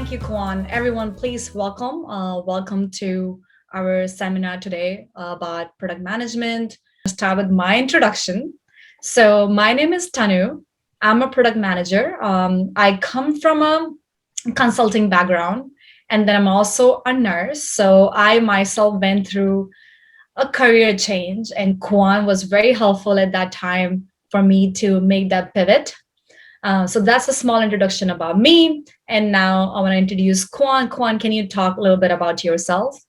Thank you, Kwan. Everyone, please welcome to our seminar today about product management. Start with my introduction. So my name is Tanu. I'm a product manager. I come from a consulting background, and then I'm also a nurse. So I myself went through a career change, and Kwan was very helpful at that time for me to make that pivot. So that's a small introduction about me. And now I want to introduce Kwan. Kwan, can you talk a little bit about yourself?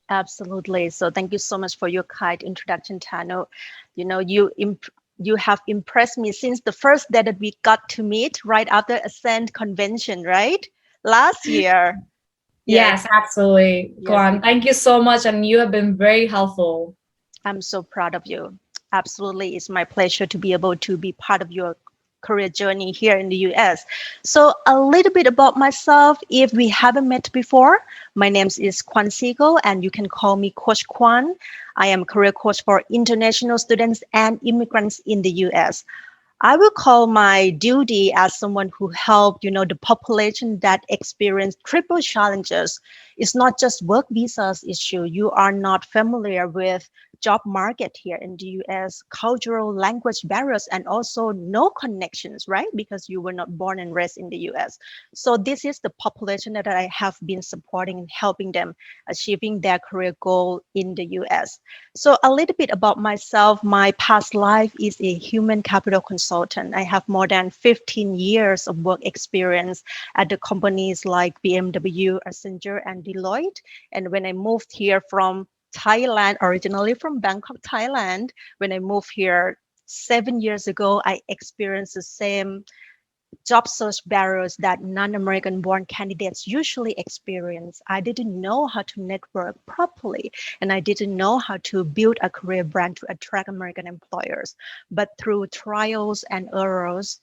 Absolutely. So thank you so much for your kind introduction, Tano. You have impressed me since the first day that we got to meet right after Ascend convention, right? Last year. Yes, Yes, absolutely. yes. Kwan, thank you so much. And you have been very helpful. I'm so proud of you. Absolutely. It's my pleasure to be able to be part of your career journey here in the US. So a little bit about myself, if we haven't met before, my name is Kwan Siegel, and you can call me Coach Kwan. I am a career coach for international students and immigrants in the US. I will call my duty as someone who helped, the population that experience triple challenges. It's not just work visas issue. You are not familiar with job market here in the US, cultural language barriers, and also no connections, right? Because you were not born and raised in the US. So this is the population that I have been supporting and helping them achieving their career goal in the US. So a little bit about myself. My past life is a human capital consultant. I have more than 15 years of work experience at the companies like BMW, Accenture, and Deloitte. And when I moved here from Thailand, originally from Bangkok, Thailand, when I moved here 7 years ago, I experienced the same job search barriers that non-American born candidates usually experience. I didn't know how to network properly, and I didn't know how to build a career brand to attract American employers. But through trials and errors,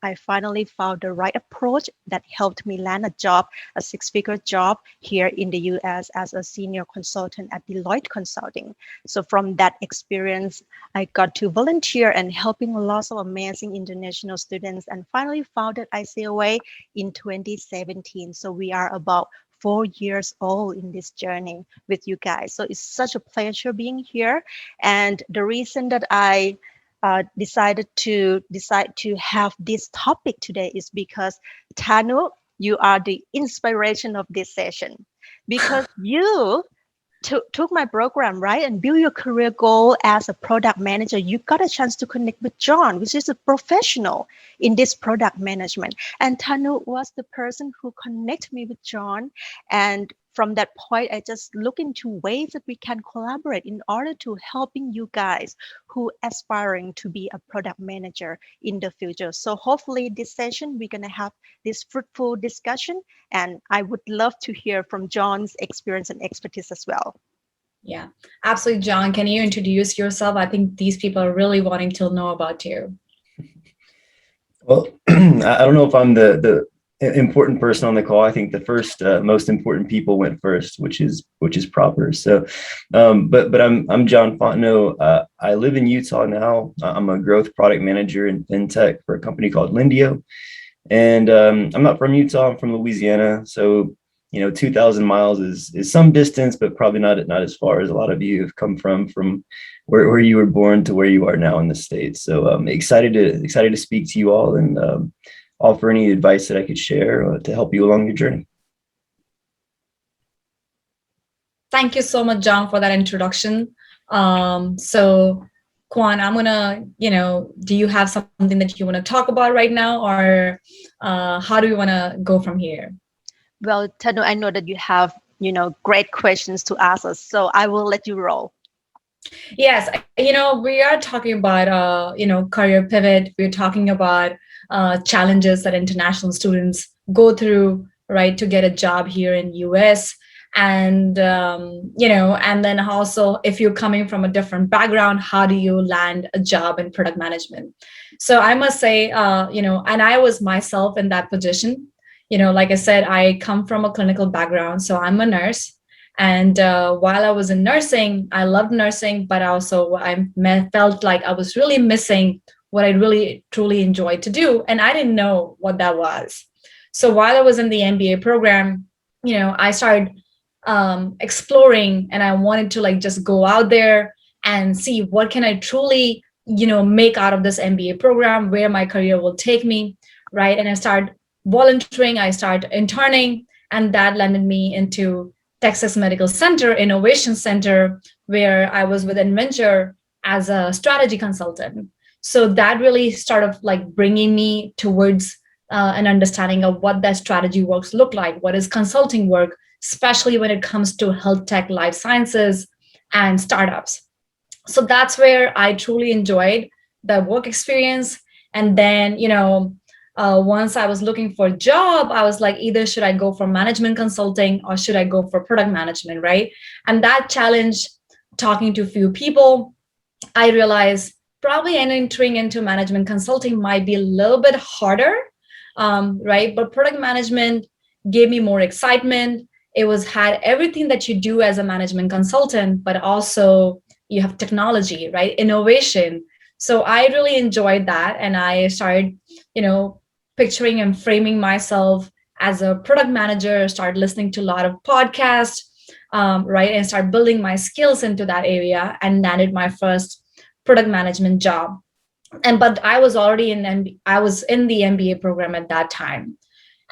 I finally found the right approach that helped me land a job, a six-figure job here in the US as a senior consultant at Deloitte Consulting. So from that experience, I got to volunteer and helping lots of amazing international students, and finally founded ICAway in 2017. So we are about 4 years old in this journey with you guys. So it's such a pleasure being here. And the reason that I decided to have this topic today is because Tanu, you are the inspiration of this session, because you took my program, right, and build your career goal as a product manager. You got a chance to connect with John, which is a professional in this product management. And Tanu was the person who connected me with John. And from that point, I just look into ways that we can collaborate in order to helping you guys who aspiring to be a product manager in the future. So hopefully this session, we're going to have this fruitful discussion, and I would love to hear from John's experience and expertise as well. Yeah, absolutely. John, can you introduce yourself? I think these people are really wanting to know about you. Well, I don't know if I'm the important person on the call. I think the first most important people went first, which is proper. So, but I'm John Fontenot. I live in Utah now. I'm a growth product manager in fintech for a company called Lindio, and I'm not from Utah. I'm from Louisiana. So 2,000 miles is some distance, but probably not as far as a lot of you have come from where you were born to where you are now in the States. So I'm excited to speak to you all and offer any advice that I could share to help you along your journey. Thank you so much, John, for that introduction. So Kwan, I'm gonna, do you have something that you want to talk about right now, or how do you want to go from here? Well, Tanu, I know that you have, great questions to ask us, so I will let you roll. Yes, we are talking about, career pivot. We're talking about challenges that international students go through, right, to get a job here in US. And, and then also if you're coming from a different background, how do you land a job in product management? So I must say, and I was myself in that position. Like I said, I come from a clinical background, so I'm a nurse. And while I was in nursing, I loved nursing, but also I felt like I was really missing what I really truly enjoyed to do. And I didn't know what that was. So while I was in the MBA program, I started exploring, and I wanted to like just go out there and see what can I truly, make out of this MBA program, where my career will take me, right? And I started volunteering, I started interning, and that landed me into Texas Medical Center Innovation Center, where I was with Adventure as a strategy consultant. So that really started like bringing me towards an understanding of what that strategy works look like, what is consulting work, especially when it comes to health tech, life sciences, and startups. So that's where I truly enjoyed the work experience. And then, once I was looking for a job, I was like, either should I go for management consulting or should I go for product management, right? And that challenge, talking to a few people, I realized probably entering into management consulting might be a little bit harder, right? But product management gave me more excitement. It was had everything that you do as a management consultant, but also you have technology, right? Innovation. So I really enjoyed that. And I started, picturing and framing myself as a product manager, started listening to a lot of podcasts, right? And start building my skills into that area and landed my first product management job. But I was already I was in the MBA program at that time.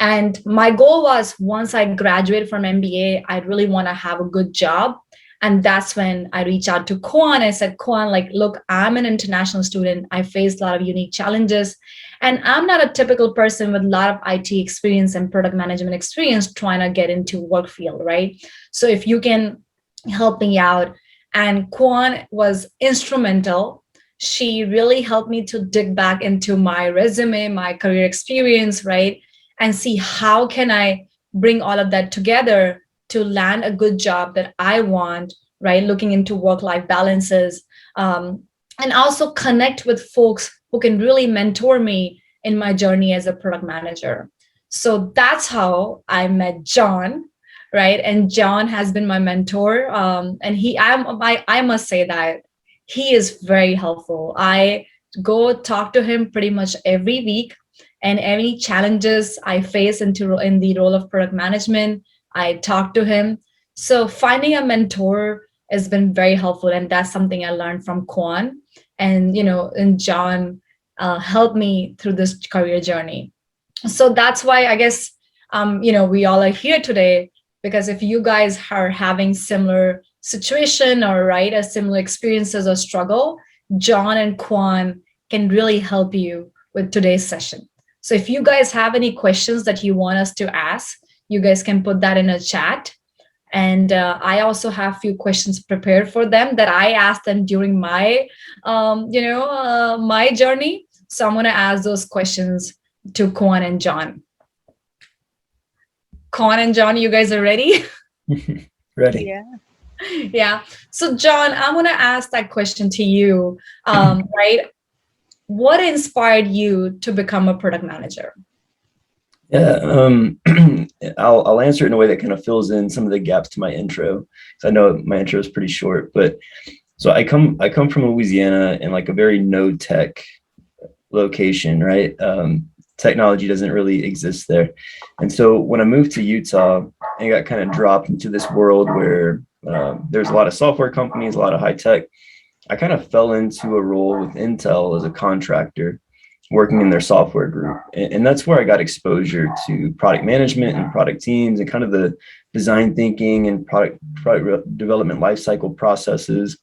And my goal was, once I graduated from MBA, I really want to have a good job. And that's when I reached out to Kwan. I said, Kwan, like, look, I'm an international student. I faced a lot of unique challenges. And I'm not a typical person with a lot of IT experience and product management experience trying to get into work field, right? So if you can help me out. And Kwan was instrumental. She really helped me to dig back into my resume, my career experience, right? And see how can I bring all of that together to land a good job that I want, right? Looking into work-life balances, and also connect with folks who can really mentor me in my journey as a product manager. So that's how I met John, right? And John has been my mentor, and I must say that he is very helpful. I go talk to him pretty much every week, and any challenges I face in the role of product management, I talk to him. So finding a mentor has been very helpful, and that's something I learned from Kwan, and and John helped me through this career journey. So that's why I guess we all are here today, because if you guys are having similar situation or a similar experiences or struggle, John and Kwan can really help you with today's session. So if you guys have any questions that you want us to ask, you guys can put that in a chat. And I also have a few questions prepared for them that I asked them during my, my journey. So I'm going to ask those questions to Kwan and John. Kwan and John, you guys are ready? Ready. Yeah. Yeah. So John, I'm going to ask that question to you, right? What inspired you to become a product manager? Yeah, I'll answer it in a way that kind of fills in some of the gaps to my intro, because I know my intro is pretty short. But so I come from Louisiana, in like a very no tech location, right? Technology doesn't really exist there, and so when I moved to Utah, I got kind of dropped into this world where there's a lot of software companies, a lot of high tech. I kind of fell into a role with Intel as a contractor, working in their software group. And that's where I got exposure to product management and product teams and kind of the design thinking and product development lifecycle processes.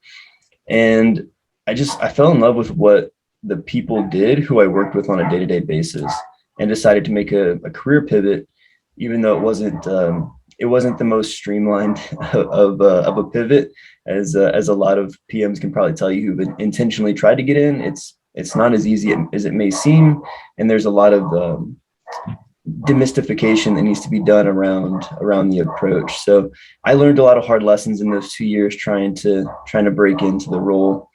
And I fell in love with what the people did who I worked with on a day-to-day basis, and decided to make a career pivot, even though it wasn't the most streamlined of a pivot, as a lot of PMs can probably tell you who've intentionally tried to get in. It's not as easy as it may seem, and there's a lot of demystification that needs to be done around the approach. So I learned a lot of hard lessons in those 2 years trying to break into the role.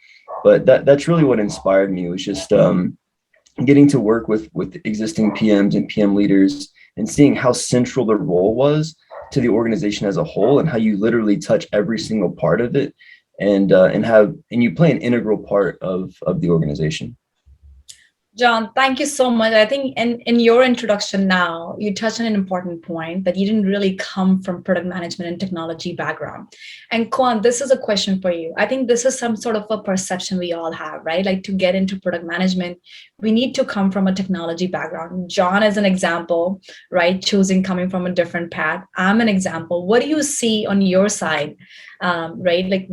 But that's really what inspired me, was just getting to work with existing PMs and PM leaders and seeing how central the role was to the organization as a whole, and how you literally touch every single part of it, and you play an integral part of the organization. John, thank you so much. I think in your introduction now, you touched on an important point that you didn't really come from product management and technology background. And Kwan, this is a question for you. I think this is some sort of a perception we all have, right? Like to get into product management, we need to come from a technology background. John is an example, right? Choosing coming from a different path. I'm an example. What do you see on your side, right? Like,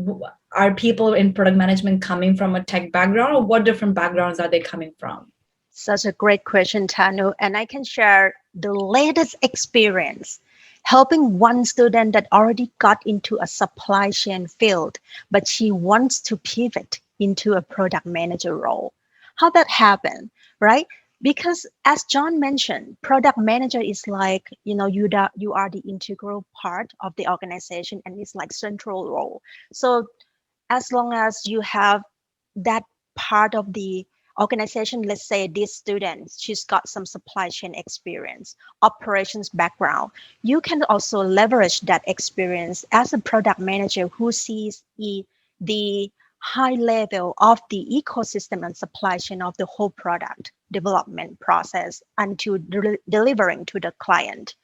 are people in product management coming from a tech background, or what different backgrounds are they coming from? Such a great question, Tanu. And I can share the latest experience helping one student that already got into a supply chain field, but she wants to pivot into a product manager role. How that happened, right? Because as John mentioned, product manager is like, you are the integral part of the organization and it's like central role. So as long as you have that part of the organization, let's say this student, she's got some supply chain experience, operations background, you can also leverage that experience as a product manager who sees the high level of the ecosystem and supply chain of the whole product development process until delivering to the client.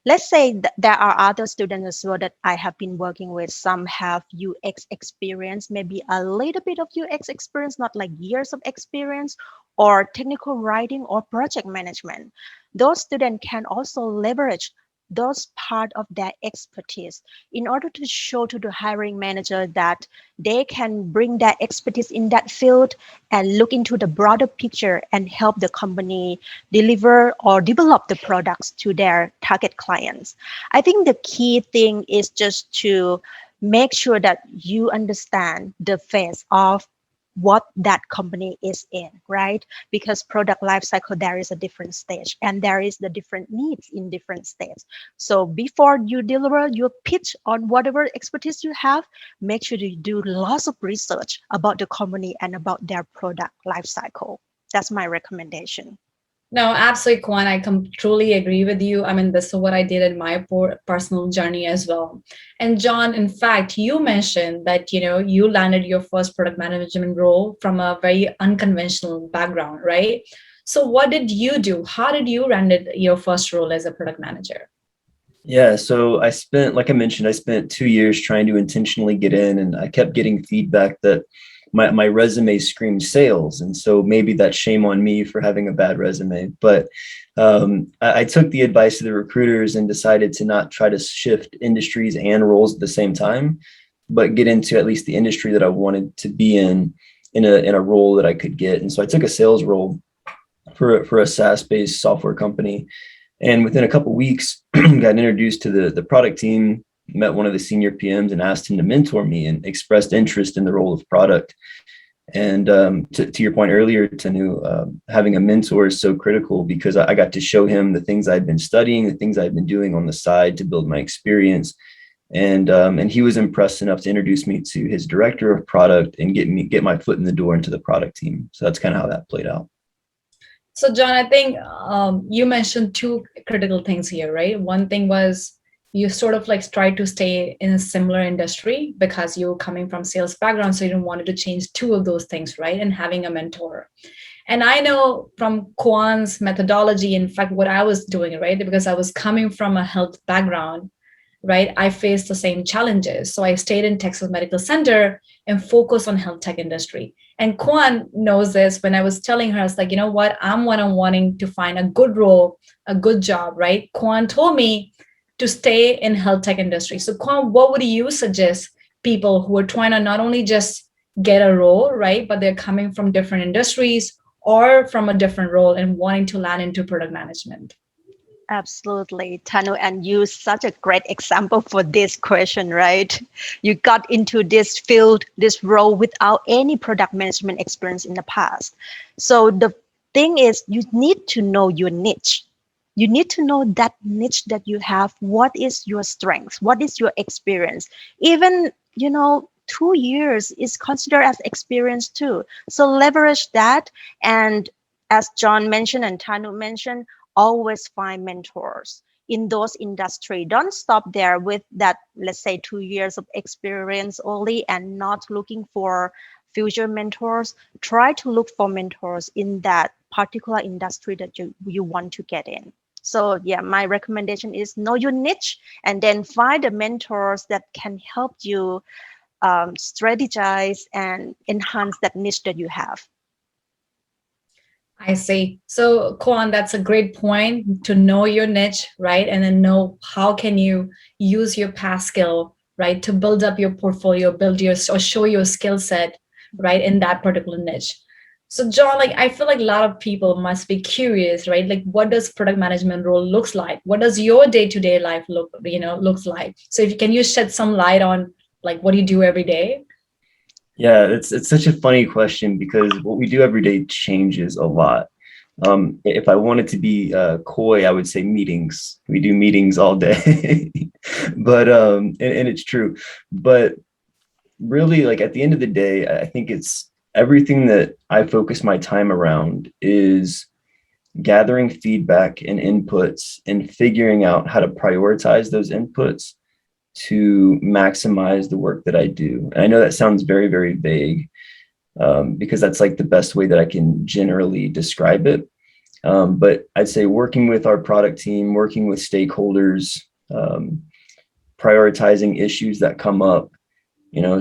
Let's say there are other students as well that I have been working with. Some have UX experience, maybe a little bit of UX experience, not like years of experience, or technical writing or project management. Those students can also leverage those part of their expertise in order to show to the hiring manager that they can bring that expertise in that field and look into the broader picture and help the company deliver or develop the products to their target clients. I think the key thing is just to make sure that you understand the phase of what that company is in, right? Because product lifecycle, there is a different stage and there is the different needs in different stages. So before you deliver your pitch on whatever expertise you have, make sure you do lots of research about the company and about their product lifecycle. That's my recommendation. No, absolutely, Kwan. Truly agree with you. I mean, this is what I did in my personal journey as well. And John, in fact, you mentioned that you landed your first product management role from a very unconventional background, right? So, what did you do? How did you landed your first role as a product manager? Yeah, so like I mentioned, I spent 2 years trying to intentionally get in, and I kept getting feedback that my resume screamed sales. And so maybe that's shame on me for having a bad resume. But I took the advice of the recruiters and decided to not try to shift industries and roles at the same time, but get into at least the industry that I wanted to be in a role that I could get. And so I took a sales role for a SaaS-based software company. And within a couple of weeks, got introduced to the product team, met one of the senior PMs and asked him to mentor me and expressed interest in the role of product. And to your point earlier, Tanu, having a mentor is so critical because I got to show him the things I'd been studying, the things I'd been doing on the side to build my experience. And he was impressed enough to introduce me to his director of product and get my foot in the door into the product team. So that's kind of how that played out. So, John, I think you mentioned two critical things here, right? One thing was you sort of like tried to stay in a similar industry because you were coming from sales background, so you didn't want to change two of those things, right? And having a mentor. And I know from Kwan's methodology, in fact, what I was doing, right? Because I was coming from a health background, right? I faced the same challenges. So I stayed in Texas Medical Center and focused on health tech industry. And Kwan knows this. When I was telling her, I was like, you know what? I'm wanting to find a good role, a good job, right? Kwan told me to stay in health tech industry. So Kwan, what would you suggest people who are trying to not only just get a role, right? But they're coming from different industries or from a different role and wanting to land into product management? Absolutely, Tanu, and you such a great example for this question, right? You got into this field, this role without any product management experience in the past. So the thing is, you need to know your niche. You need to know that niche that you have. What is your strength? What is your experience? Even, 2 years is considered as experience too. So leverage that. And as John mentioned and Tanu mentioned, always find mentors in those industry. Don't stop there with that, let's say 2 years of experience only and not looking for future mentors. Try to look for mentors in that particular industry that you want to get in. So yeah, my recommendation is know your niche and then find the mentors that can help you strategize and enhance that niche that you have. I see. So, Kwan, that's a great point to know your niche, right? And then know how can you use your past skill, right, to build up your portfolio, build your or show your skill set, right, in that particular niche. So, John, like I feel like a lot of people must be curious, right? Like, what does product management role looks like? What does your day-to-day life looks like? So, if can you shed some light on like what do you do every day? Yeah, it's such a funny question because what we do every day changes a lot. If I wanted to be coy, I would say meetings. We do meetings all day, but and it's true. But really, like at the end of the day, I think it's everything that I focus my time around is gathering feedback and inputs and figuring out how to prioritize those inputs to maximize the work that I do. And I know that sounds very, very vague because that's like the best way that I can generally describe it. But I'd say working with our product team, working with stakeholders, prioritizing issues that come up,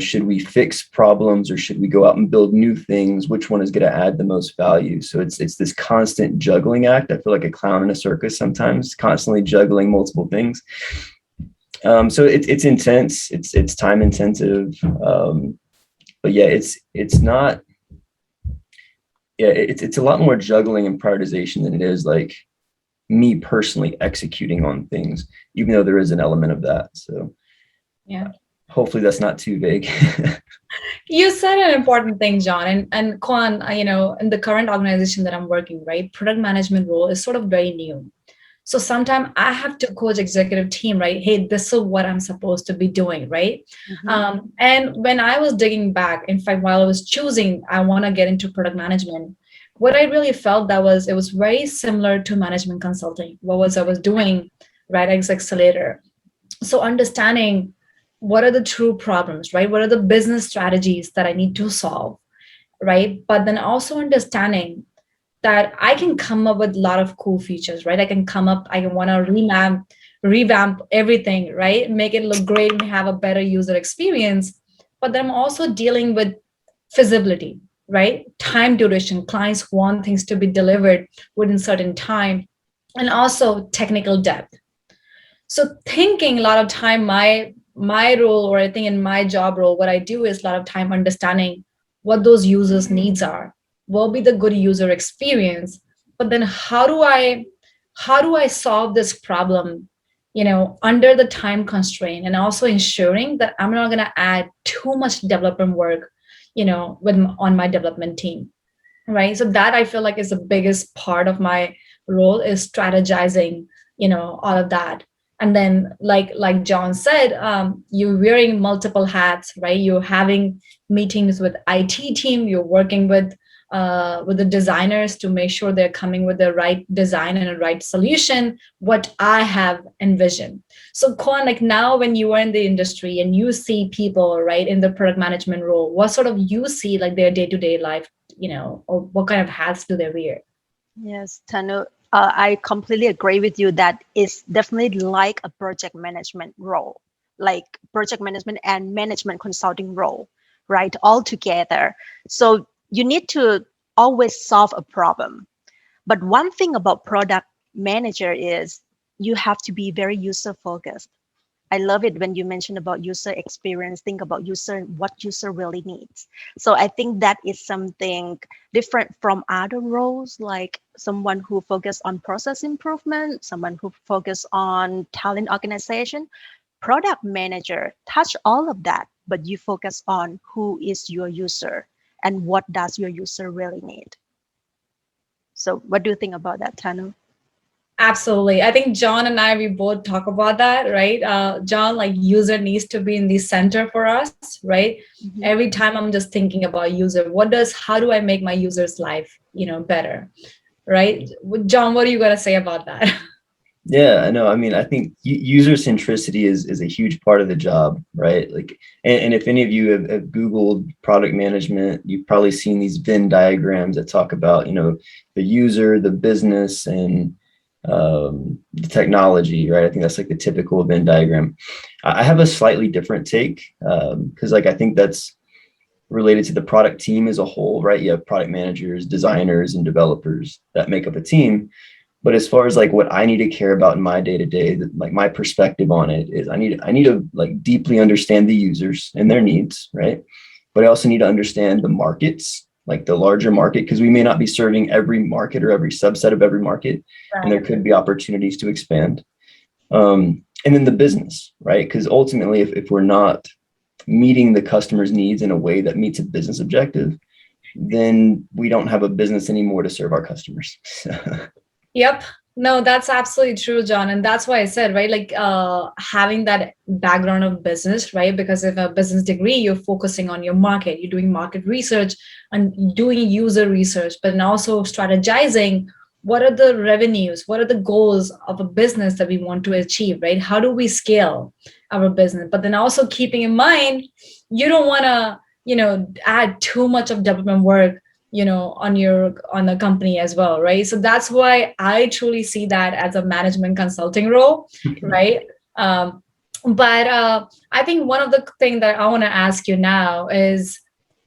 should we fix problems or should we go out and build new things? Which one is going to add the most value? So it's this constant juggling act. I feel like a clown in a circus sometimes, constantly juggling multiple things. So it's intense. It's time intensive. But yeah, it's not. Yeah, it's a lot more juggling and prioritization than it is like me personally executing on things, even though there is an element of that. So Yeah. Hopefully that's not too vague. You said an important thing, John, and Kwan, in the current organization that I'm working, right, product management role is sort of very new. So sometimes I have to coach executive team, right? Hey, this is what I'm supposed to be doing, right? And when I was digging back, in fact, while I was choosing, I want to get into product management. What I really felt that it was very similar to management consulting. I was doing, right, as Accelerator. So understanding what are the true problems, right? What are the business strategies that I need to solve, right? But then also understanding that I can come up with a lot of cool features, right? I want to revamp everything, right? Make it look great and have a better user experience. But then I'm also dealing with feasibility, right? Time duration. Clients want things to be delivered within certain time, and also technical depth. So thinking a lot of time, my role, or I think in my job role, what I do is a lot of time understanding what those users' needs are, what will be the good user experience, but then how do I solve this problem, under the time constraint, and also ensuring that I'm not going to add too much development work, on my development team, right? So that I feel like is the biggest part of my role is strategizing, all of that. And then like John said, you're wearing multiple hats, right? You're having meetings with IT team, you're working with the designers to make sure they're coming with the right design and a right solution, what I have envisioned. So Kwan, like now when you are in the industry and you see people, right, in the product management role, what sort of you see like their day-to-day life, or what kind of hats do they wear? Yes, Tanu, I completely agree with you that it's definitely like a project management role, like project management and management consulting role, right? All together. So you need to always solve a problem. But one thing about product manager is you have to be very user focused. I love it when you mention about user experience, think about user and what user really needs. So I think that is something different from other roles, like someone who focus on process improvement, someone who focus on talent organization. Product manager touch all of that, but you focus on who is your user and what does your user really need. So what do you think about that, Tanu? Absolutely. I think John and I, we both talk about that, right? John, like user needs to be in the center for us, right? Mm-hmm. Every time I'm just thinking about user, how do I make my user's life, better, right? John, what are you going to say about that? Yeah, I know. I mean, I think user centricity is a huge part of the job, right? Like, and if any of you have Googled product management, you've probably seen these Venn diagrams that talk about, the user, the business, and the technology, right? I think that's like the typical Venn diagram. I have a slightly different take because, like, I think that's related to the product team as a whole, right? You have product managers, designers, and developers that make up a team. But as far as like what I need to care about in my day to day, like my perspective on it is I need to like deeply understand the users and their needs, right? But I also need to understand the markets, like the larger market, because we may not be serving every market or every subset of every market, and there Right. could be opportunities to expand. And then the business, right? Because ultimately, if we're not meeting the customer's needs in a way that meets a business objective, then we don't have a business anymore to serve our customers. Yep. No, that's absolutely true, John. And that's why I said, right, like having that background of business, right? Because if a business degree, you're focusing on your market, you're doing market research and doing user research, but then also strategizing what are the revenues, what are the goals of a business that we want to achieve, right? How do we scale our business? But then also keeping in mind, you don't want to, add too much of development work on the company as well, right? So that's why I truly see that as a management consulting role, right? But I think one of the things that I want to ask you now is,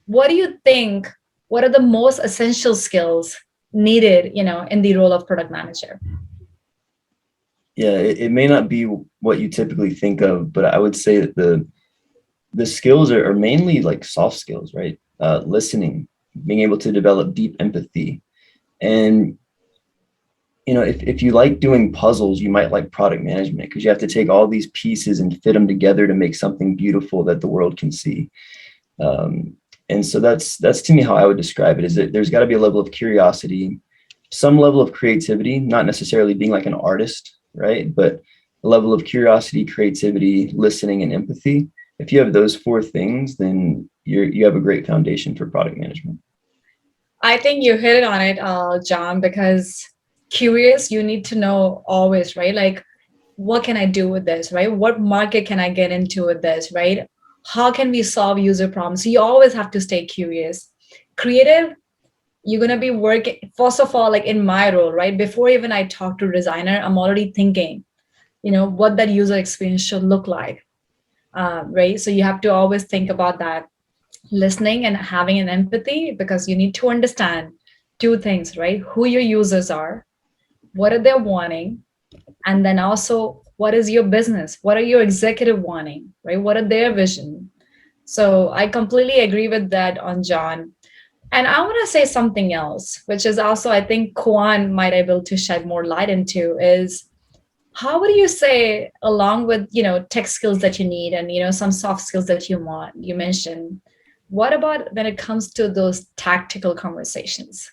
what do you think, what are the most essential skills needed in the role of product manager? Yeah, it may not be what you typically think of, but I would say that the skills are mainly like soft skills, right? Listening, being able to develop deep empathy. And, if you like doing puzzles, you might like product management because you have to take all these pieces and fit them together to make something beautiful that the world can see. And so that's to me how I would describe it, is that there's got to be a level of curiosity, some level of creativity, not necessarily being like an artist, right? But a level of curiosity, creativity, listening, and empathy. If you have those four things, then you have a great foundation for product management. I think you hit it on it, John, because curious, you need to know always, right? Like, what can I do with this, right? What market can I get into with this, right? How can we solve user problems? So you always have to stay curious. Creative, you're going to be working, first of all, like in my role, right? Before even I talk to a designer, I'm already thinking, what that user experience should look like, right? So you have to always think about that, listening and having an empathy, because you need to understand two things, right? Who your users are, what are they wanting, and then also what is your business, what are your executive wanting, right? What are their vision? So I completely agree with that on John. And I want to say something else, which is also I think Kwan might able to shed more light into, is how would you say, along with tech skills that you need and some soft skills that you mentioned, what about when it comes to those tactical conversations?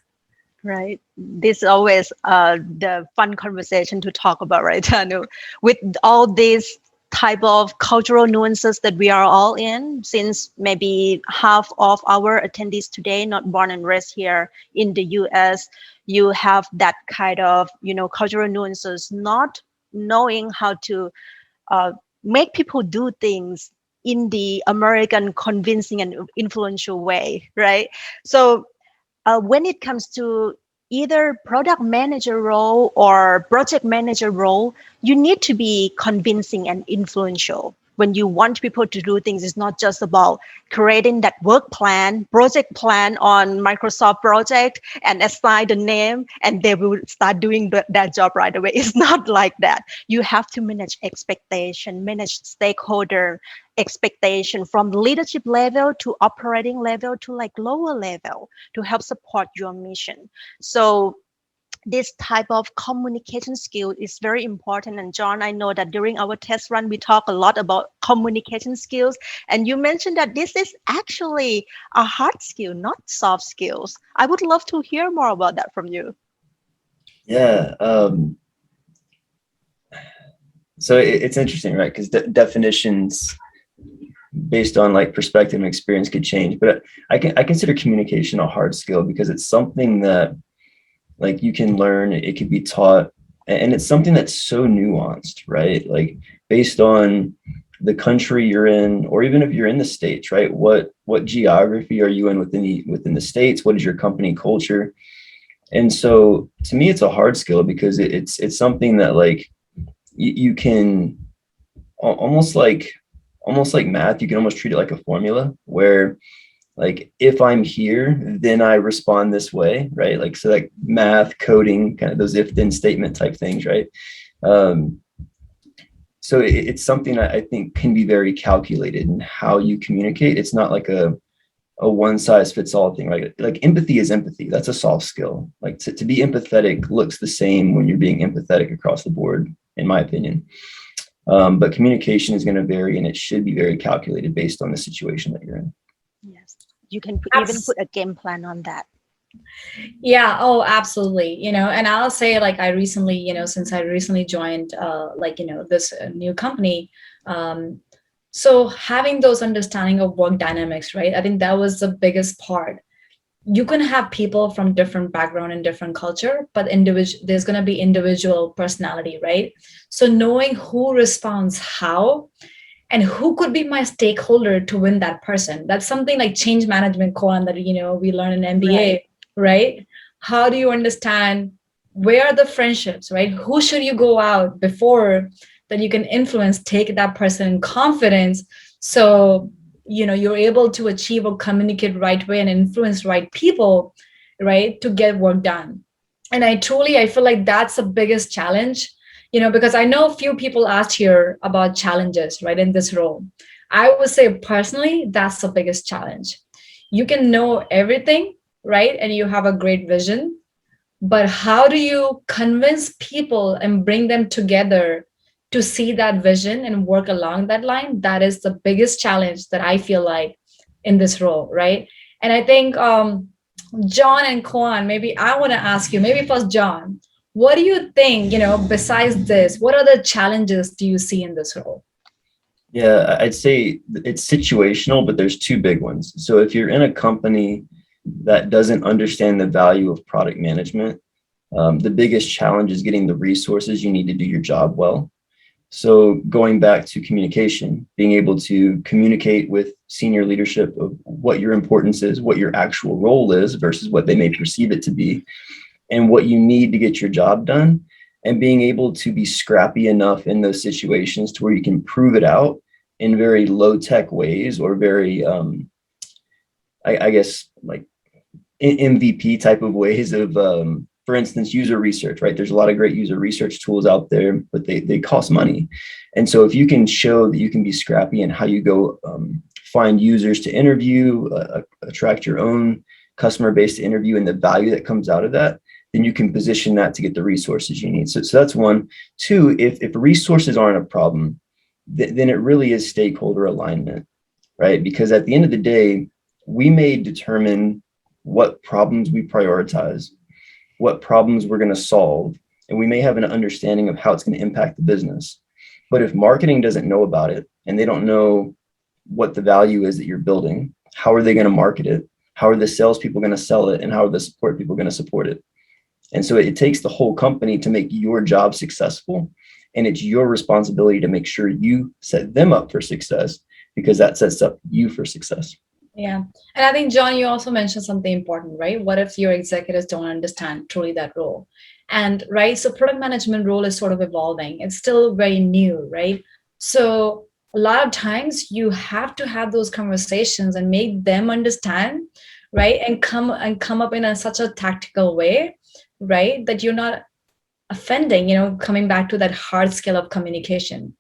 Right. This is always the fun conversation to talk about, right, Tanu? With all these type of cultural nuances that we are all in, since maybe half of our attendees today not born and raised here in the US, you have that kind of, cultural nuances, not knowing how to uh, make people do things in the American convincing and influential way, right? So when it comes to either product manager role or project manager role, you need to be convincing and influential. When you want people to do things, it's not just about creating that work plan, project plan on Microsoft project and assign the name and they will start doing that job right away. It's not like that. You have to manage expectation, manage stakeholder expectation from leadership level to operating level to like lower level to help support your mission. So this type of communication skill is very important. And John, I know that during our test run, we talk a lot about communication skills. And you mentioned that this is actually a hard skill, not soft skills. I would love to hear more about that from you. Yeah. So it's interesting, right? Because definitions based on like perspective and experience could change. But I consider communication a hard skill because it's something that like you can learn, it can be taught, And it's something that's so nuanced, right? Like based on the country you're in, or even if you're in the States, right? What geography are you in within the States? What is your company culture? And so to me, it's a hard skill because it's something that like you can almost like math, you can almost treat it like a formula where like if I'm here, then I respond this way, right? Like so like math, coding, kind of those if then statement type things, right? Um, so it's something I think can be very calculated in how you communicate. It's not like a one size fits all thing, right? Like empathy is empathy. That's a soft skill. Like to be empathetic looks the same when you're being empathetic across the board, in my opinion. But communication is going to vary, and it should be very calculated based on the situation that you're in. Yes, you can even put a game plan on that. Yeah. Oh, absolutely. And I'll say like I recently, since I recently joined, this new company, so having those understanding of work dynamics, right? I think that was the biggest part. You can have people from different background and different culture, but there's going to be individual personality, right? So knowing who responds how and who could be my stakeholder to win that person. That's something like change management, Kwan, that we learn in MBA, right? How do you understand where are the friendships, right? Who should you go out before that you can influence, take that person in confidence, so you're able to achieve or communicate right way and influence right people, right, to get work done. And I feel like that's the biggest challenge, because I know a few people asked here about challenges, right, in this role. I would say personally, that's the biggest challenge. You can know everything, right, and you have a great vision, but how do you convince people and bring them together to see that vision and work along that line? That is the biggest challenge that I feel like in this role, right? And I think John and Kwan, maybe I want to ask you, maybe first John, what do you think, besides this, what other challenges do you see in this role? Yeah, I'd say it's situational, but there's two big ones. So if you're in a company that doesn't understand the value of product management, the biggest challenge is getting the resources you need to do your job well. So going back to communication, being able to communicate with senior leadership of what your importance is, what your actual role is versus what they may perceive it to be, and what you need to get your job done, and being able to be scrappy enough in those situations to where you can prove it out in very low tech ways or very, I guess, like MVP type of ways of, for instance, user research, right? There's a lot of great user research tools out there, but they cost money. And so if you can show that you can be scrappy in how you go find users to interview, attract your own customer base to interview, and the value that comes out of that, then you can position that to get the resources you need. So that's one. Two, if resources aren't a problem, then it really is stakeholder alignment, right? Because at the end of the day, we may determine what problems we prioritize, what problems we're going to solve, and we may have an understanding of how it's going to impact the business. But if marketing doesn't know about it and they don't know what the value is that you're building, how are they going to market it? How are the salespeople going to sell it? And how are the support people going to support it? And so it takes the whole company to make your job successful. And it's your responsibility to make sure you set them up for success, because that sets up you for success. Yeah. And I think, John, you also mentioned something important, right? What if your executives don't understand truly that role? And right, so product management role is sort of evolving. It's still very new, right? So a lot of times you have to have those conversations and make them understand, right? And come up in such a tactical way, right? That you're not offending, coming back to that hard skill of communication.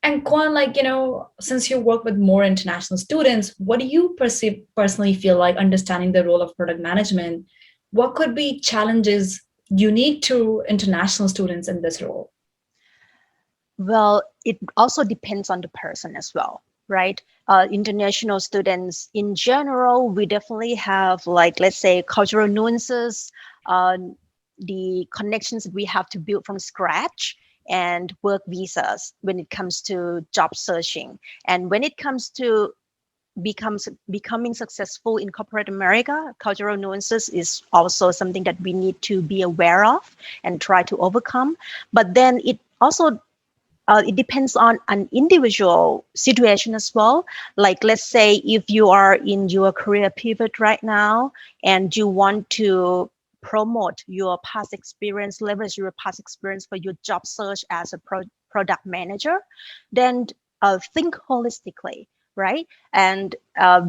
And Kwan, like, since you work with more international students, what do you personally feel like understanding the role of product management? What could be challenges unique to international students in this role? Well, it also depends on the person as well, right? International students in general, we definitely have, like, let's say, cultural nuances, the connections that we have to build from scratch, and work visas when it comes to job searching. And when it comes to becoming successful in corporate America, cultural nuances is also something that we need to be aware of and try to overcome. But then it also it depends on an individual situation as well. Like, let's say if you are in your career pivot right now and you want to promote your past experience, leverage your past experience for your job search as a product manager, then think holistically, right? And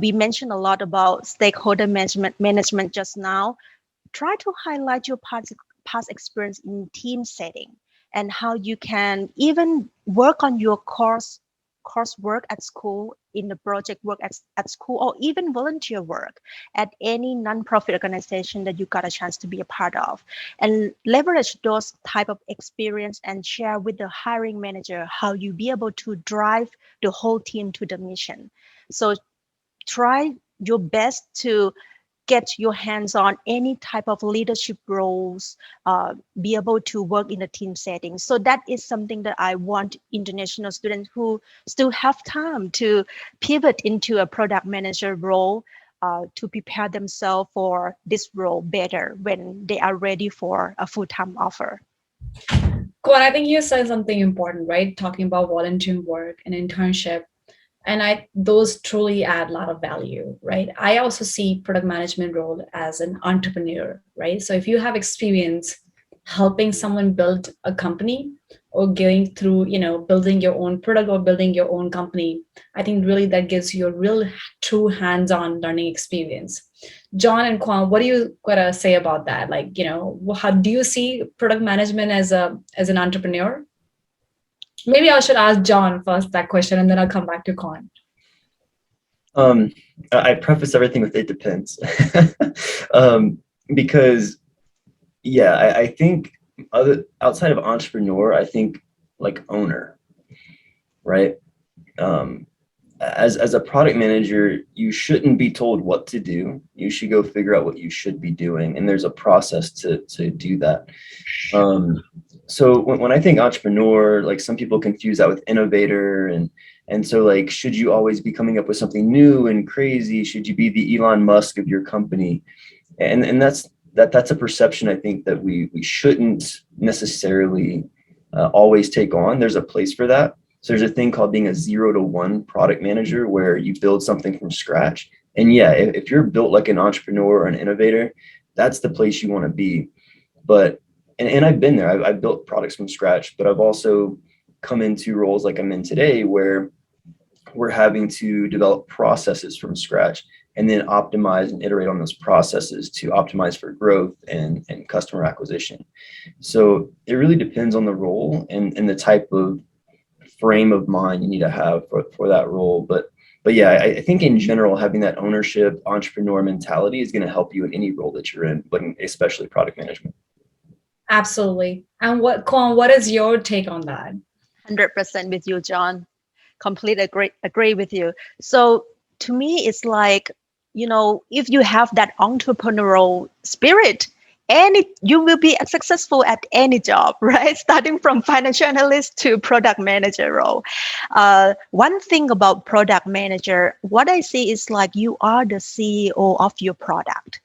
we mentioned a lot about stakeholder management just now. Try to highlight your past experience in team setting and how you can even work on your coursework at school, in the project work at school, or even volunteer work at any nonprofit organization that you got a chance to be a part of, and leverage those type of experience and share with the hiring manager how you be able to drive the whole team to the mission. So try your best to get your hands on any type of leadership roles, be able to work in a team setting. So that is something that I want international students who still have time to pivot into a product manager role to prepare themselves for this role better when they are ready for a full-time offer. Kwan, I think you said something important, right? Talking about volunteering work and internship. And those truly add a lot of value, right? I also see product management role as an entrepreneur, right? So if you have experience helping someone build a company or going through, building your own product or building your own company, I think really that gives you a real true hands-on learning experience. John and Kwan, what do you gotta say about that? Like, how do you see product management as an entrepreneur? Maybe I should ask John first that question, and then I'll come back to Kwan. I preface everything with it depends, because I think outside of entrepreneur, I think like owner, right? As a product manager, you shouldn't be told what to do. You should go figure out what you should be doing, and there's a process to do that. So when I think entrepreneur, like some people confuse that with innovator, and so like, should you always be coming up with something new and crazy? Should you be the Elon Musk of your company? And that's a perception I think that we shouldn't necessarily always take on. There's a place for that. So there's a thing called being a 0 to 1 product manager, where you build something from scratch. And if you're built like an entrepreneur or an innovator, that's the place you want to be. But and I've been there. I've built products from scratch, but I've also come into roles like I'm in today, where we're having to develop processes from scratch and then optimize and iterate on those processes to optimize for growth and customer acquisition. So it really depends on the role and the type of frame of mind you need to have for that role. But I think in general, having that ownership, entrepreneur mentality is going to help you in any role that you're in, but especially product management. Absolutely. And Kwan, what is your take on that? 100% with you, John. Completely agree with you. So to me, it's like, if you have that entrepreneurial spirit, you will be successful at any job, right? Starting from financial analyst to product manager role. One thing about product manager, what I see is like you are the CEO of your product.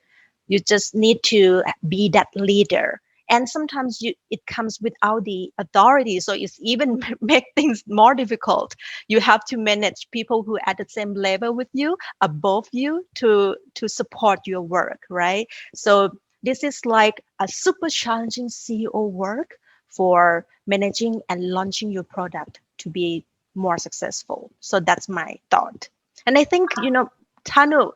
You just need to be that leader. And sometimes it comes without the authority. So it's even make things more difficult. You have to manage people who are at the same level with you, above you, to support your work, right? So this is like a super challenging CEO work for managing and launching your product to be more successful. So that's my thought. And I think, Tanu,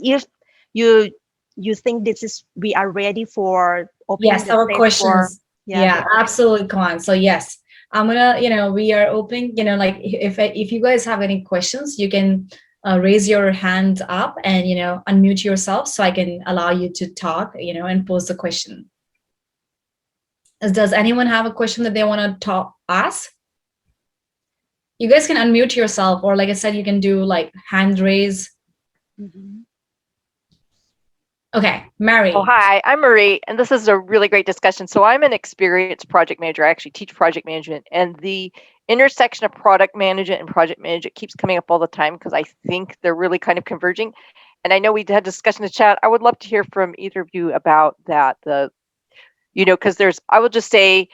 if you think we are ready for opening yes, our questions. Yeah, absolutely, Kwan. So yes, I'm gonna, we are open, like if you guys have any questions, you can raise your hand up and, unmute yourself so I can allow you to talk, and pose the question. Does anyone have a question that they want to ask? You guys can unmute yourself, or like I said, you can do like hand raise. Mm-hmm. Okay, Mary. Oh, hi, I'm Marie, and this is a really great discussion. So I'm an experienced project manager. I actually teach project management, and the intersection of product management and project management keeps coming up all the time because I think they're really kind of converging. And I know we had discussion in the chat. I would love to hear from either of you about that. Because I will just say,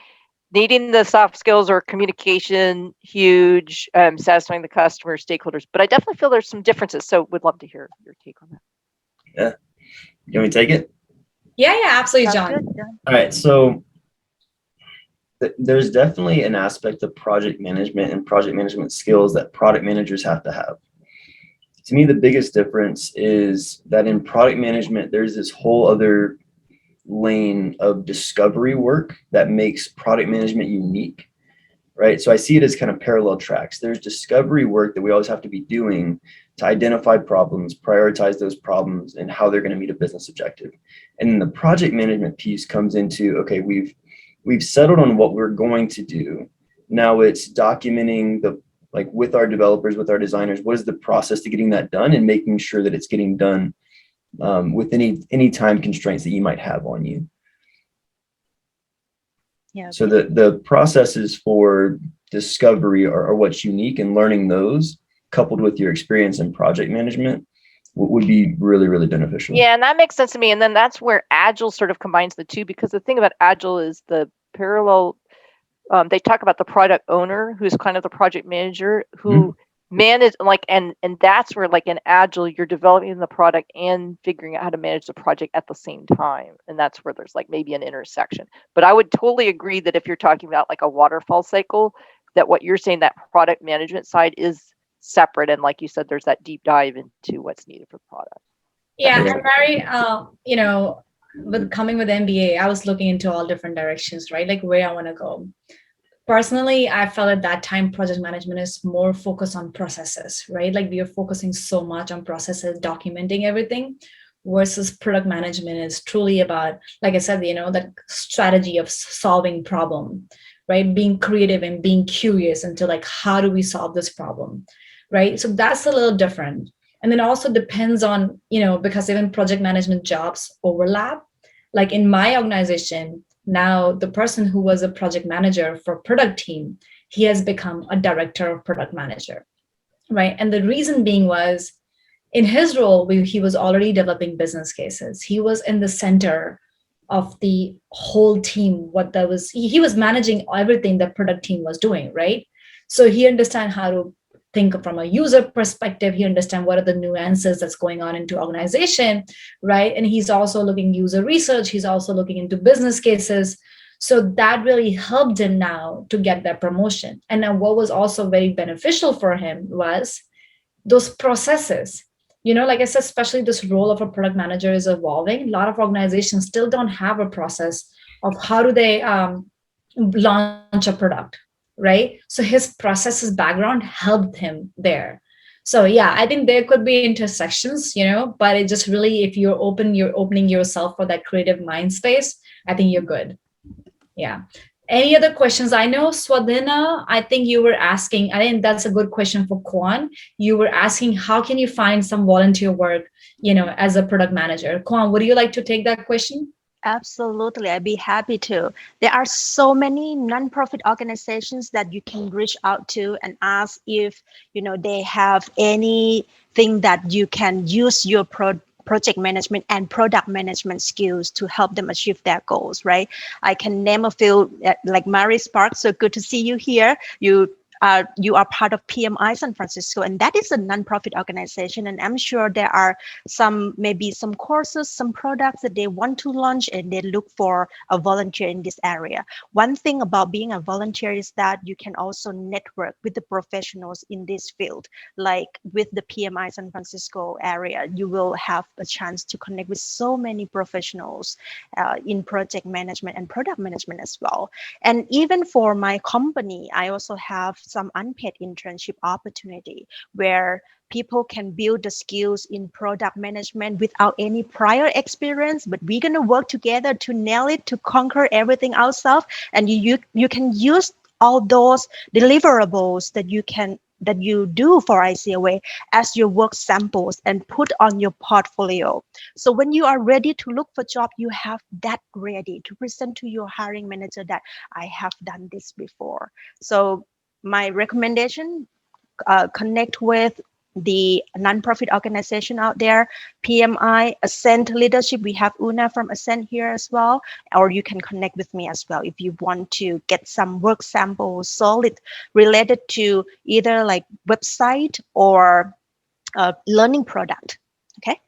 needing the soft skills or communication, huge, satisfying the customer, stakeholders. But I definitely feel there's some differences. So would love to hear your take on that. Yeah. You want me to take it? Yeah, absolutely, Sounds John. good, John. All right. So there's definitely an aspect of project management and project management skills that product managers have to have. To me, the biggest difference is that in product management, there's this whole other lane of discovery work that makes product management unique, right? So I see it as kind of parallel tracks. There's discovery work that we always have to be doing to identify problems, prioritize those problems, and how they're going to meet a business objective. And then the project management piece comes into, okay, we've settled on what we're going to do. Now it's documenting with our developers, with our designers, what is the process to getting that done and making sure that it's getting done with any time constraints that you might have on you. Yeah. So the processes for discovery are what's unique, and learning those coupled with your experience in project management would be really, really beneficial. Yeah, and that makes sense to me. And then that's where Agile sort of combines the two, because the thing about Agile is the parallel. They talk about the product owner, who's kind of the project manager, who manage and that's where in Agile, you're developing the product and figuring out how to manage the project at the same time. And that's where there's maybe an intersection. But I would totally agree that if you're talking about a waterfall cycle, that what you're saying, that product management side is separate. And like you said, there's that deep dive into what's needed for product. Yeah, and Mary, with coming with MBA, I was looking into all different directions, right? Where I want to go. Personally, I felt at that time project management is more focused on processes, right? We are focusing so much on processes, documenting everything, versus product management is truly about, like I said, that strategy of solving problem, right? Being creative and being curious into how do we solve this problem, right? So that's a little different. And then also depends on, because even project management jobs overlap. In my organization, now the person who was a project manager for product team, he has become a director of product manager, right? And the reason being was, in his role, he was already developing business cases. He was in the center of the whole team. He was managing everything that product team was doing, right? So he understand how to think from a user perspective. He understand what are the nuances that's going on into organization, right? And he's also looking user research. He's also looking into business cases. So that really helped him now to get that promotion. And then what was also very beneficial for him was those processes. Like I said, especially this role of a product manager is evolving. A lot of organizations still don't have a process of how do they launch a product, right? So his processes background helped him there. So yeah, I think there could be intersections, but it just really, if you're opening yourself for that creative mind space, I think you're good. Yeah. Any other questions? I know Swadhina, I think you were asking, I think that's a good question for Kwan. You were asking, how can you find some volunteer work, as a product manager? Kwan, would you like to take that question? Absolutely, I'd be happy to. There are so many nonprofit organizations that you can reach out to and ask if they have anything that you can use your project management and product management skills to help them achieve their goals, right? I can name a few, like Mary Spark. So good to see you here. You are part of PMI San Francisco, and that is a nonprofit organization. And I'm sure there are maybe some courses, some products that they want to launch, and they look for a volunteer in this area. One thing about being a volunteer is that you can also network with the professionals in this field. Like with the PMI San Francisco area, you will have a chance to connect with so many professionals in project management and product management as well. And even for my company, I also have some unpaid internship opportunity where people can build the skills in product management without any prior experience, but we're going to work together to nail it, to conquer everything ourselves. And you can use all those deliverables that you do for ICAway as your work samples and put on your portfolio. So when you are ready to look for job, you have that ready to present to your hiring manager that I have done this before. So my recommendation, connect with the nonprofit organization out there, PMI, Ascent Leadership. We have Una from Ascent here as well, or you can connect with me as well if you want to get some work samples solid related to either like website or learning product. Okay.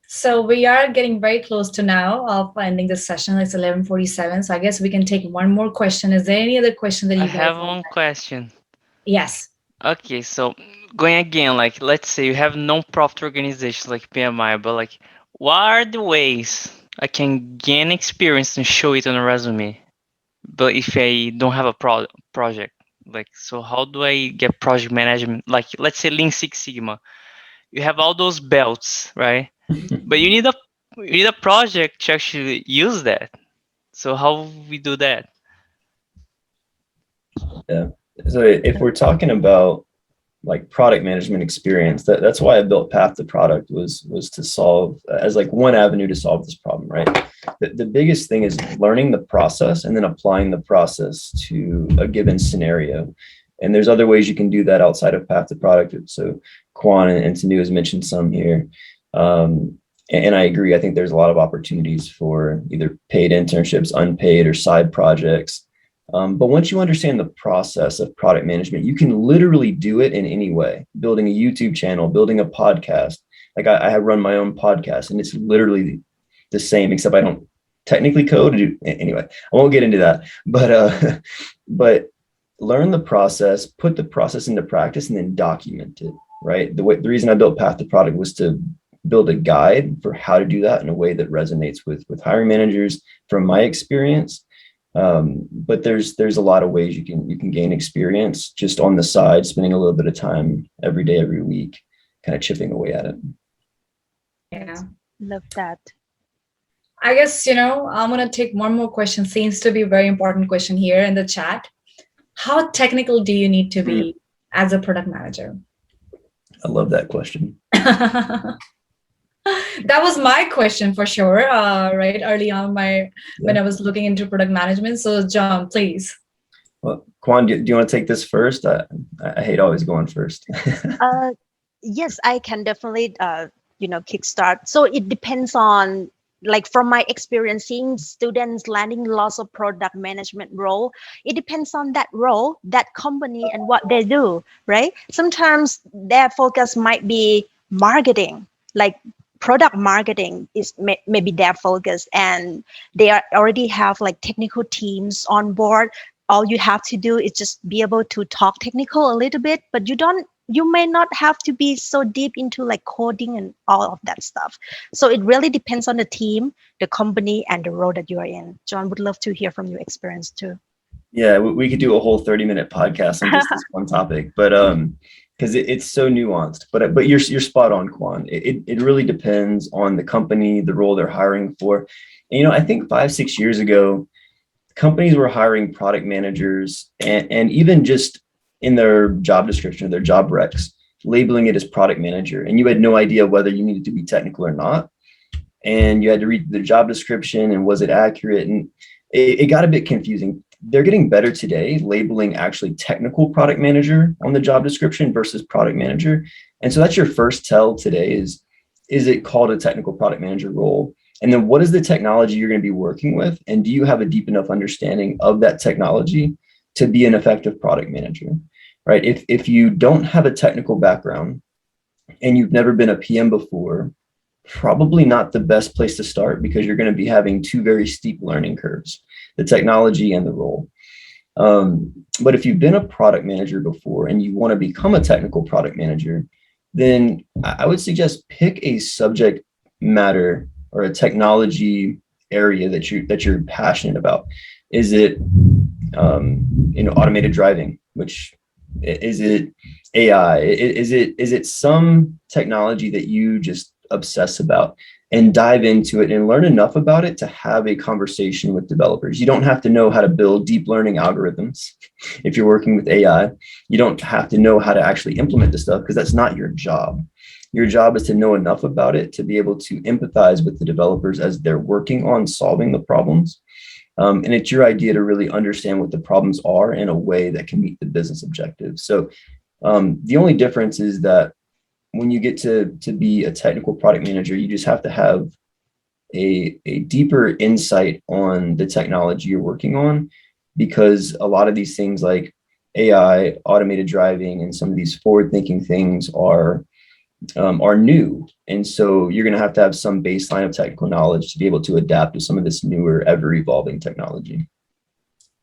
So we are getting very close to now of ending this session. It's 11:47. So I guess we can take one more question. Is there any other question that you I guys have want one to ask? question. Yes. Okay, so going again, like let's say you have non-profit organizations like PMI, but like what are the ways I can gain experience and show it on a resume? But if I don't have a project, like so how do I get project management? Like let's say Lean Six Sigma, you have all those belts, right? But you need a project to actually use that. So how we do that? Yeah. So if we're talking about like product management experience, that's why I built Path2Product was to solve as like one avenue to solve this problem, right? The biggest thing is learning the process and then applying the process to a given scenario. And there's other ways you can do that outside of Path2Product. So Kwan and Tanu has mentioned some here. And I agree. I think there's a lot of opportunities for either paid internships, unpaid, or side projects. But once you understand the process of product management, you can literally do it in any way. Building a YouTube channel, building a podcast. Like I have run my own podcast, and it's literally the same, except I don't technically code. Anyway, I won't get into that. But learn the process, put the process into practice, and then document it. Right. The reason I built Path2Product was to build a guide for how to do that in a way that resonates with hiring managers from my experience. But there's a lot of ways you can gain experience just on the side, spending a little bit of time every day, every week, kind of chipping away at it. Yeah. Love that. I guess, I'm going to take one more question. Seems to be a very important question here in the chat. How technical do you need to be as a product manager? I love that question. That was my question for sure, right? Early on when I was looking into product management. So John, please. Well, Kwan, do you want to take this first? I hate always going first. Yes, I can definitely, kickstart. So it depends on, like from my experience, seeing students landing lots of product management role, it depends on that role, that company, and what they do, right? Sometimes their focus might be marketing, like product marketing is maybe their focus, and they already have like technical teams on board. All you have to do is just be able to talk technical a little bit, but you may not have to be so deep into like coding and all of that stuff. So it really depends on the team, the company, and the role that you are in. John, would love to hear from your experience too. Yeah, we could do a whole 30-minute podcast on just this one topic, but because it's so nuanced. But you're spot on, Kwan. It really depends on the company, the role they're hiring for. And, I think 5-6 years ago, companies were hiring product managers and even just in their job description, their job recs, labeling it as product manager. And you had no idea whether you needed to be technical or not. And you had to read the job description and was it accurate? And it got a bit confusing. They're getting better today, labeling actually technical product manager on the job description versus product manager. And so that's your first tell today is it called a technical product manager role? And then what is the technology you're going to be working with? And do you have a deep enough understanding of that technology to be an effective product manager, right? If you don't have a technical background and you've never been a PM before, probably not the best place to start because you're going to be having two very steep learning curves, the technology and the role. But if you've been a product manager before and you want to become a technical product manager, then I would suggest pick a subject matter or a technology area that you're passionate about. Is it automated driving? Which is it AI? Is it some technology that you just obsess about and dive into it and learn enough about it to have a conversation with developers? You don't have to know how to build deep learning algorithms if you're working with AI. You don't have to know how to actually implement this stuff because that's not your job. Your job is to know enough about it to be able to empathize with the developers as they're working on solving the problems And it's your idea to really understand what the problems are in a way that can meet the business objectives. So the only difference is that when you get to be a technical product manager, you just have to have a deeper insight on the technology you're working on, because a lot of these things like AI, automated driving, and some of these forward-thinking things are new. And so you're going to have some baseline of technical knowledge to be able to adapt to some of this newer, ever evolving technology.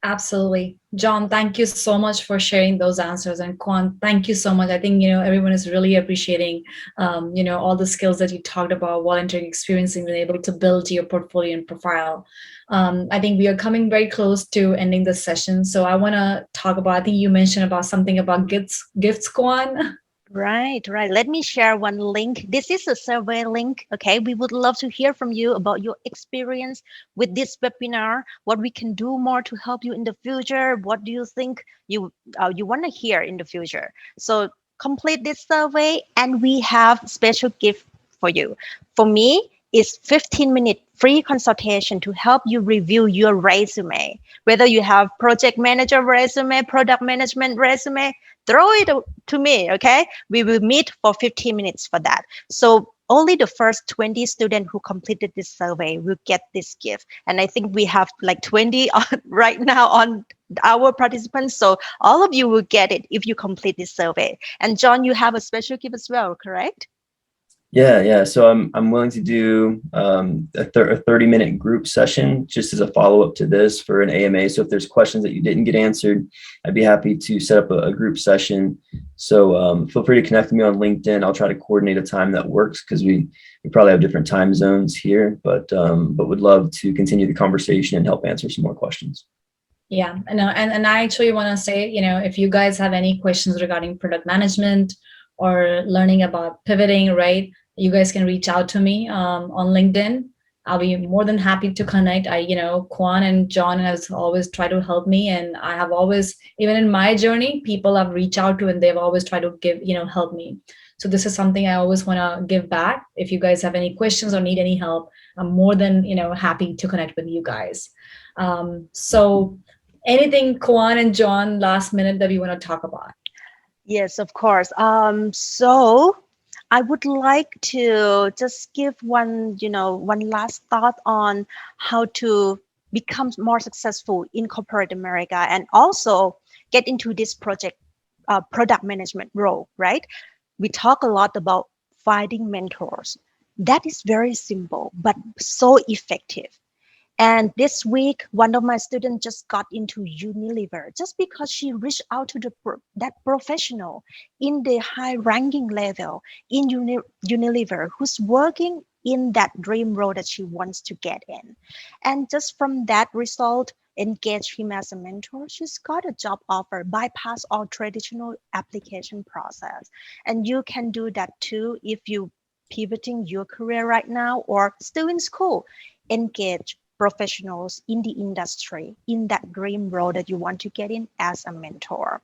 Absolutely. John, thank you so much for sharing those answers. And Kwan, thank you so much. I think, everyone is really appreciating, all the skills that you talked about, volunteering experience, and being able to build your portfolio and profile. I think we are coming very close to ending the session. So I want to talk about, I think you mentioned about something about gifts, Kwan. Right. Let me share one link. This is a survey link. Okay. We would love to hear from you about your experience with this webinar, what we can do more to help you in the future. What do you think you want to hear in the future? So complete this survey and we have special gift for you. For me, it's 15-minute free consultation to help you review your resume. Whether you have project manager resume, product management resume, throw it to me, okay? We will meet for 15 minutes for that. So only the first 20 students who completed this survey will get this gift. And I think we have like 20 right now on our participants. So all of you will get it if you complete this survey. And John, you have a special gift as well, correct? Yeah. So I'm willing to do a 30-minute group session just as a follow-up to this for an AMA. So if there's questions that you didn't get answered, I'd be happy to set up a group session. So feel free to connect with me on LinkedIn. I'll try to coordinate a time that works, because we probably have different time zones here, but would love to continue the conversation and help answer some more questions. Yeah, and I actually want to say, if you guys have any questions regarding product management or learning about pivoting, right, you guys can reach out to me on LinkedIn. I'll be more than happy to connect. Kwan and John has always tried to help me, and I have always, even in my journey, people have reached out to and they've always tried to give, help me. So this is something I always want to give back. If you guys have any questions or need any help, I'm more than, happy to connect with you guys. So anything, Kwan and John, last minute that we want to talk about? Yes, of course. So I would like to just give one last thought on how to become more successful in corporate America and also get into this product management role, right? We talk a lot about finding mentors. That is very simple, but so effective. And this week, one of my students just got into Unilever just because she reached out to that professional in the high-ranking level in Unilever who's working in that dream role that she wants to get in. And just from that result, engage him as a mentor. She's got a job offer, bypass all traditional application process. And you can do that too if you pivoting your career right now or still in school. Engage professionals in the industry in that dream role that you want to get in as a mentor.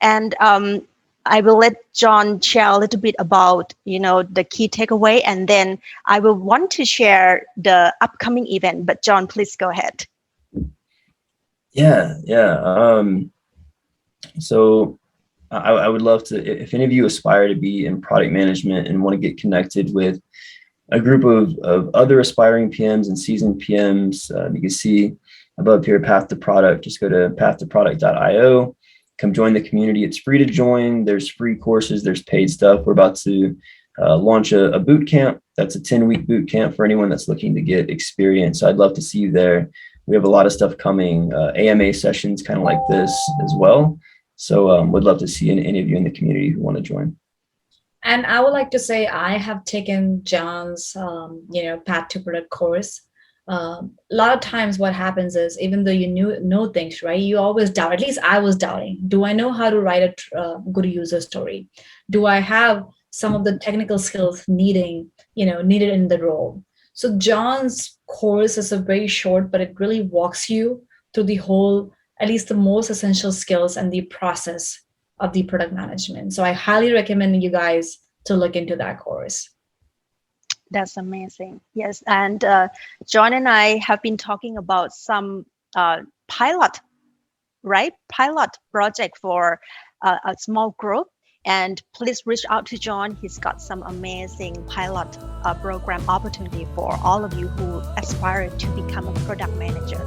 And I will let John share a little bit about the key takeaway, and then I will want to share the upcoming event. But John, please go ahead. Yeah. So I would love to, if any of you aspire to be in product management and want to get connected with a group of other aspiring PMs and seasoned PMs, you can see above here, Path2Product. Just go to path2product.io. Come join the community. It's free to join. There's free courses. There's paid stuff. We're about to launch a boot camp. That's a 10-week boot camp for anyone that's looking to get experience. So I'd love to see you there. We have a lot of stuff coming, AMA sessions kind of like this as well. So would love to see any of you in the community who want to join. And I would like to say I have taken John's, Path2Product course. A lot of times what happens is, even though you know things, right, you always doubt. At least I was doubting. Do I know how to write a good user story? Do I have some of the technical skills needed in the role? So John's course is a very short, but it really walks you through the whole, at least the most essential skills and the process of the product management. So I highly recommend you guys to look into that course. That's amazing. Yes. And John and I have been talking about some pilot, right? Pilot project for a small group. And please reach out to John. He's got some amazing pilot program opportunity for all of you who aspire to become a product manager.